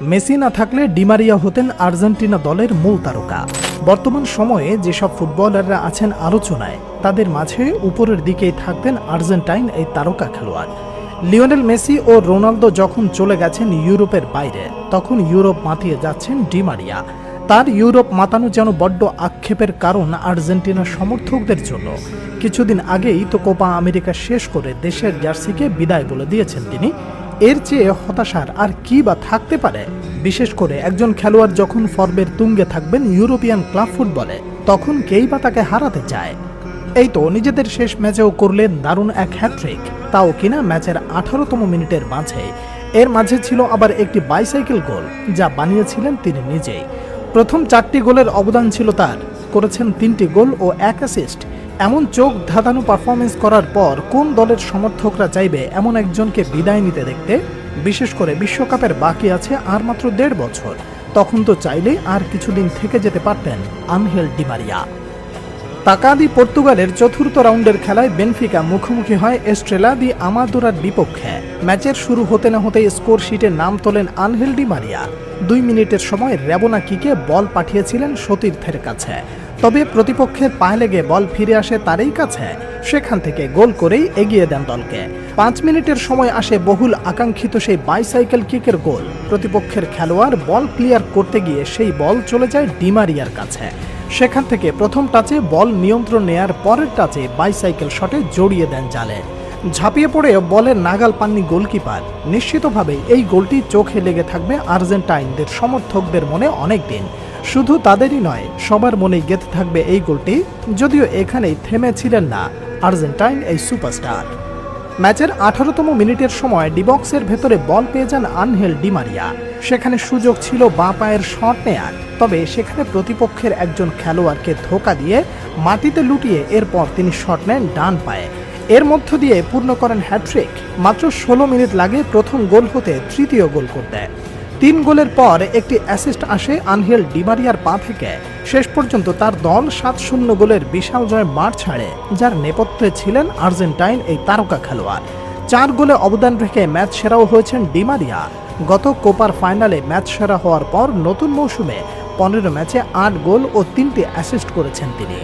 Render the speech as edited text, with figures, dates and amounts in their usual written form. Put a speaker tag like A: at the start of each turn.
A: Messi না থাকলে Di Maria হতেন আর্জেন্টিনা দলের মূল তারকা। বর্তমান সময়ে যেসব ফুটবলাররা আছেন আলোচনায়, তাদের মাঝে উপরের দিকেই থাকতেন আর্জেন্টাইন এই তারকা খেলোয়াড়। লিওনেল মেসি ও রোনালদো যখন চলে গেছেন ইউরোপের বাইরে, তখন ইউরোপ মাতিয়ে যাচ্ছেন ডি মারিয়া। তার ইউরোপ মাতানো যেন বড্ড আক্ষেপের কারণ আর্জেন্টিনার সমর্থকদের জন্য। কিছুদিন আগেই তো কোপা আমেরিকা শেষ করে দেশের জার্সিকে বিদায় বলে দিয়েছেন তিনি। এর চেয়ে হতাশার আর কি বা থাকতে পারে? বিশেষ করে একজন খেলোয়াড় যখন ফর্মের তুঙ্গে থাকবেন ইউরোপিয়ান ক্লাব ফুটবলে, তখন কেই বা তাকে হারাতে চায়। এই তো নিজেদের শেষ ম্যাচেও করলেন দারুণ এক হ্যাট্রিক, তাও কিনা ম্যাচের 18তম মিনিটের মাঝে। এর মাঝে ছিল আবার একটি বাইসাইকেল গোল, যা বানিয়েছিলেন তিনি নিজেই। প্রথম 4টি গোলের অবদান ছিল তার, করেছেন 3টি গোল ও 1 অ্যাসিস্ট। এমন চোখ ধাঁধানো পারফরমেন্স করার পর কোন দলের সমর্থকরা চাইবে এমন একজনকে বিদায় নিতে দেখতে? বিশেষ করে বিশ্বকাপের বাকি আছে আর মাত্র 1.5 বছর। তখন তো চাইলেই আর কিছুদিন থেকে যেতে পারতেন আনহেল ডি মারিয়া। তাকাদি পর্তুগালের চতুর্থ রাউন্ডের খেলায় বেনফিকা মুখোমুখি হয় এস্ট্রেলা দি আমাদোরার বিপক্ষে। ম্যাচের শুরু হতে না হতেই স্কোর শিটে নাম তোলেন আনহেল ডি মারিয়া। 2 মিনিটের সময় রেবোনা কিকে বল পাঠিয়েছিলেন সতীর্থের কাছে, তবে প্রতিপক্ষের পায়ে লেগে বল ফিরে আসে তারই কাছে। সেখান থেকে গোল করেই এগিয়ে দেন দলকে। 5 মিনিটের সময় আসে বহুল আকাঙ্ক্ষিত সেই বাইসাইকেল কিকের গোল। প্রতিপক্ষের খেলোয়াড় বল ক্লিয়ার করতে গিয়ে সেই বল চলে যায় ডি মারিয়ার কাছে। সেখান থেকে প্রথম টাচে বল নিয়ন্ত্রণ নেয়ার পরের টাচে বাইসাইকেল শটে জড়িয়ে দেন জালে। ঝাঁপিয়ে পড়ে বলের নাগাল পাননি গোলকিপার। নিশ্চিতভাবেই এই গোলটি চোখে লেগে থাকবে আর্জেন্টাইনদের সমর্থকদের মনে অনেক দিন। শুধু তাদেরই নয়, সবার মনেই গেঁথে থাকবে এই গোলটি। যদিও এখানেই থেমেছিলেন না আর্জেন্টাইন এই সুপারস্টার। ম্যাচের 18তম মিনিটের সময় ডিবক্সের ভেতরে বল পেয়ে যান আনহেল ডি মারিয়া। সেখানে সুযোগ ছিল বাঁ পায়ের শট নেয়ার, তবে সেখানে প্রতিপক্ষের একজন খেলোয়াড়কে ধোঁকা দিয়ে মাটিতে লুটিয়ে এরপর তিনি শট নেন ডান পায়ে। এর মধ্য দিয়ে পূর্ণ করেন হ্যাট্রিক। মাত্র 16 মিনিট লাগে প্রথম গোল হতে তৃতীয় গোল করতে। 3 গোলের পর একটি অ্যাসিস্ট আসে আনহেল ডি মারিয়ার পা থেকে। শেষ পর্যন্ত তার দল 7-0 গোলের বিশাল জয় মাঠ ছাড়ে, যার নেপথ্যে ছিলেন আর্জেন্টাইন এই তারকা খেলোয়াড়। 4 গোলে অবদান রেখে ম্যাচ সেরাও হয়েছেন ডি মারিয়া। গত কোপার ফাইনালে ম্যাচ সেরা হওয়ার পর নতুন মৌসুমে 15 ম্যাচে 8 গোল ও 3টি অ্যাসিস্ট করেছেন তিনি।